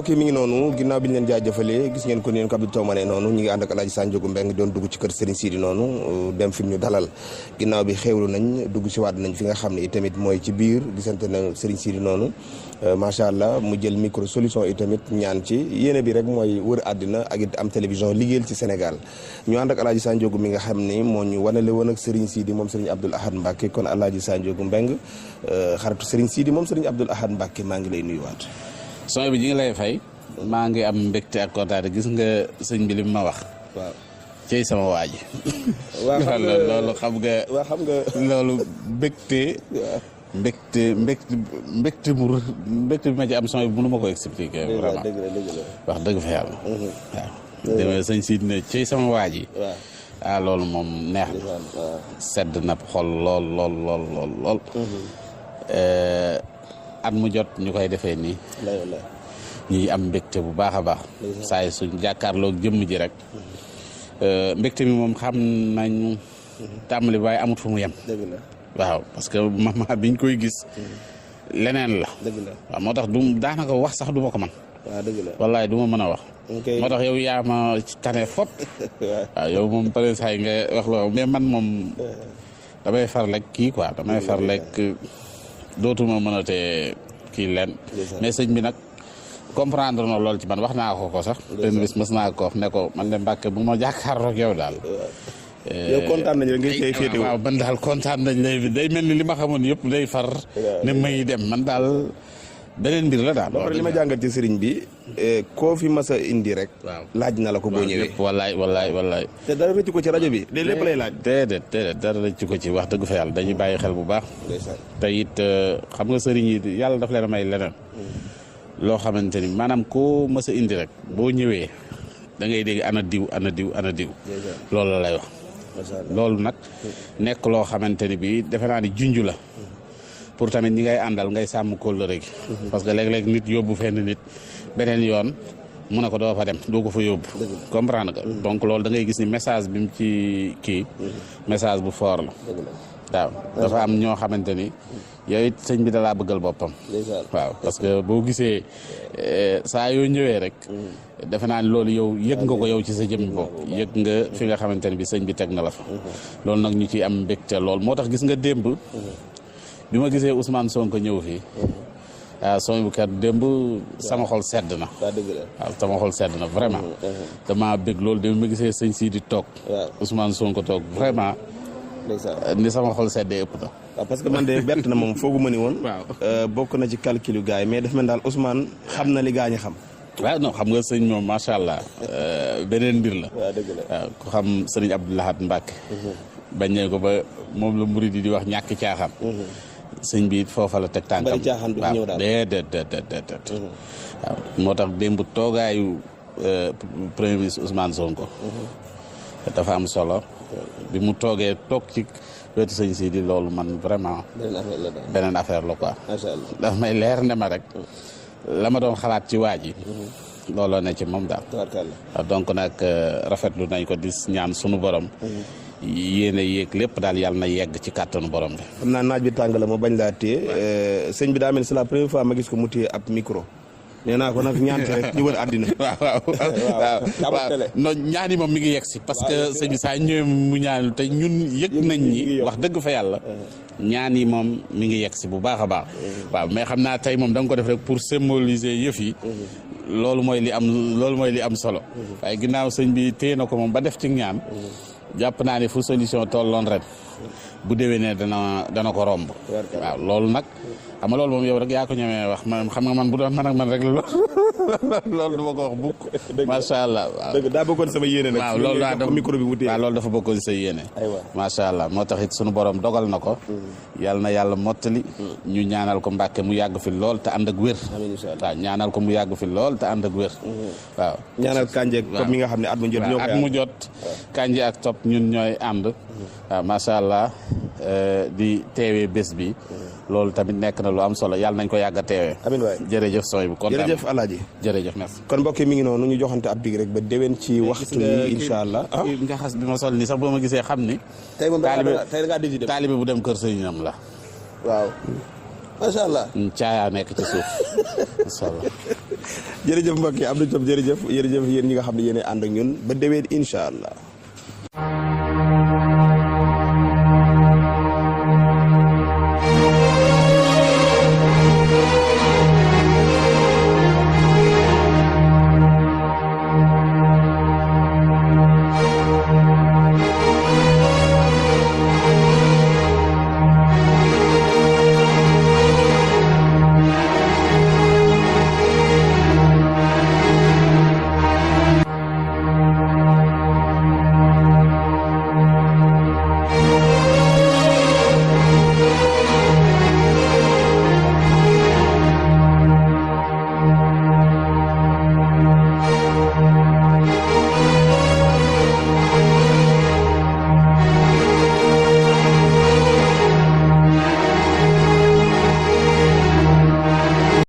mbokk yi mi ngi noonu ginnaaw bi ñu leen jaajëfalee gis ngeen ko ni ko Abdou Toomane noonu ñu ngi ànd ak Alaaji Sanjogu Mbeng doon dugg ci kër Serigne Sidi noonu dem fi ñu dalal ginnaaw bi xewlu nañ dugg si waat nañ fi nga xam ne itamit mooy ci biir gisante na Serigne Sidi noonu macha allah mu jël micro solution itamit ñaan ci yéene bi rek mooy wër àddina ak it am télévision liggéeyal ci Sénégal ñu ànd ak Alaaji Sanjogu mi nga xam ni moo ñu wanale woon ak Serigne Sidi moom Serigne Abdoul Ahad Mbacké kon Alaaji Sanjogu Mbeng xaritu Serigne Sidi moom Serigne Abdoul Ahad Mbacké maa ngi lay nuyuwaat. son bi ñu ngi lay fay maa ngi am mbégte ak kontaan gis nga sëñ bi li ma wax. waaw cey sama waa ji. waaw xam nga loolu xam nga. waaw xam nga loolu mbégte. mbégte bi ma ci am son bi mënu ma ko expliquer. vraiment wax dëgg fa yàlla. waaw demee sëñ si ne cey sama waa ji. ah loolu moom neex na. sedd na xol lool. at mu jot ñu koy defee nii. ñuy am mbégte bu baax a baax. saa yi suñ jàkkaarloog jëmm ji rek. mbégte mi moom xam nañ. tàmbali waaye amut fu mu yem. waaw parce que maman biñ koy gis. leneen la. waaw moo tax du daanaka wax sax du ma ko man waaw dëgg la wallaay du ma mën a wax. moo tax yow yaa ma tane fop. waaw yow moom peut-être saa yi nga wax la mais man moom damay far lekk kii quoi damay far lekk. dootuma mën a te kii leen mais sëñ bi nag comprendre na lool ci man wax naa ko sax benn bis mës naa ko wax ne ko man de Mbàkke bu ma jàkkaarloog yow daal yow kontaan nañ rek ngay cay féete waaw man daal kontaan nañ lay day mel ni li ma xamoon yëpp day far ne may dem man daal beneen mbir la daal. li ma jàngat ci sëriñ bi koo fi mas a indi rek. waaw laaj na la ko boo ñëwee. wallaay. te dara rëcc ko ci rajo bi. lépp lay laaj. déedéet dara rëcc ko ci wax dëgg fa yàlla dañuy bàyyi xel bu baax. te it xam nga sëriñ yi yàlla daf leen a may leneen. loo xamante ni maanaam koo mas a indi rek boo ñëwee da ngay dégg ana diw. loolu la lay wax. loolu nag nekk loo xamante ni bii defe naa ni junj la. pour tamit ñi ngay àndal ngay sàmm kóllëre gi parce que léeg-léeg nit yóbbu fenn nit beneen yoon mu ne ko doo fa dem doo ko fa yóbbu comprendre nga donc loolu da ngay gis ni message bi mu ci kii message bu fort la waaw dafa am ñoo xamante ni yow it sëñ bi dalaa bëggal boppam waaw parce que boo gisee saa yoo ñëwee rek defe naa ni loolu yow yëg nga ko yow ci sa jëmmi bopp yëg nga fi nga xamante ni bi sëñ bi teg na la fa loolu nag ñu ciy am mbégte lool moo tax gis nga démb bi ma gisee Ousmane Sonko ñëw fii waaw son bu kat démb sama xol sedd na waaw sama xol sedd na vraiment dama bëgg loolu démb ma gisee sëñ Sidi toog Ousmane Sonko toog vraiment ni sama xol seddee ëpp na waaw parce que man de bett na moom foogu ma ni woon bokk na ci calculu gars yi mais daf mel daal Ousmane xam na li gaa ñi xam waaw non xam nga sëñ moom macha allah beneen mbir la waaw ku xam sëriñ Abdoul Ahad Mbacké bañ ne ko ba moom la murid di wax ñàkk caaxaan sëñ bi foofa la teg tànkam waaw déedéet waaw moo tax démb toogaayu premier ministre Ousmane Sonko dafa am solo bi mu toogee toog ci wetu sëñ si di loolu man vraiment beneen affaire la quoi dafa may leer ne ma rek la ma doon xalaat ci waa ji looloo ne ci moom daal waaw donc nag rafetlu nañ ko di ñaan sunu borom yéene yéeg lépp daal yàlla na yegg ci kàttanu borom bi. xam naa naaj bi tàng la ma bañ laa téye sëñ bi daa mel ni c'est la première fois ma gis ko mu téye ab micro nee naa ko nag ñaante rek ñu wër àddina. waaw non ñaani moom mi ngi yegg si parce que sëñ bi saa ñëwee mu ñaan te ñun yëg nañ ni wax dëgg fa yàlla ñaan yi moom mi ngi yegg si bu baax a baax. waaw mais xam naa tey moom da nga ko def rek pour symboliser yëf yi. loolu mooy li am solo. waaye ginnaaw sëñ bi téye na ko moom ba def ci ñaan. jàpp naa ne fu solution tolloon ren bu déwénee dana ko romb. waaw loolu nag xam nga loolu moom yow rek yaa ko ñemee wax man xam nga man bu doon man ak man rek loolu du ma ko wax bukk macha allah. waaw dëgg daa bëggoon sama yéene nag. waaw loolu dafa micro bi mu téye waaw loolu dafa bëggoon sa yéene. macha allah moo tax it sunu borom dogal na ko. yàlla na yàlla mottali. ñu ñaanal ko Mbàkke mu yàgg fi lool te ànd ak wér. waaw ñaanal ko mu yàgg fi lool te ànd ak wér. waaw ñaanal Kanje ak Top mi nga xam ne at mu jot. at mu jot Kanje ak Top ñun ñooy ànd. waaw macha allah di teewee bés bi. loolu tamit nekk na lu am solo yàlla nañ ko yàgg a teewee. amiin waay jërëjëf sooy bu kontaan jërëjëf Alaaji jërëjëf merci. kon mbokk mi ngi noonu ñu joxante ab dig rek ba déwén ci waxtu yi incha allah. nga xas bi ma sol nii sax boo ma gisee xam ni. tey moom tey da ngaa décidé taalibe bu dem kër sëriñam la. waaw. macha allah caayaa nekk ci suuf macha allah. jërëjëf mbokk yi Abdou Diop jërëjëf yéen ñi nga xam ne yéen ànd ak ñun ba déwén incha allah.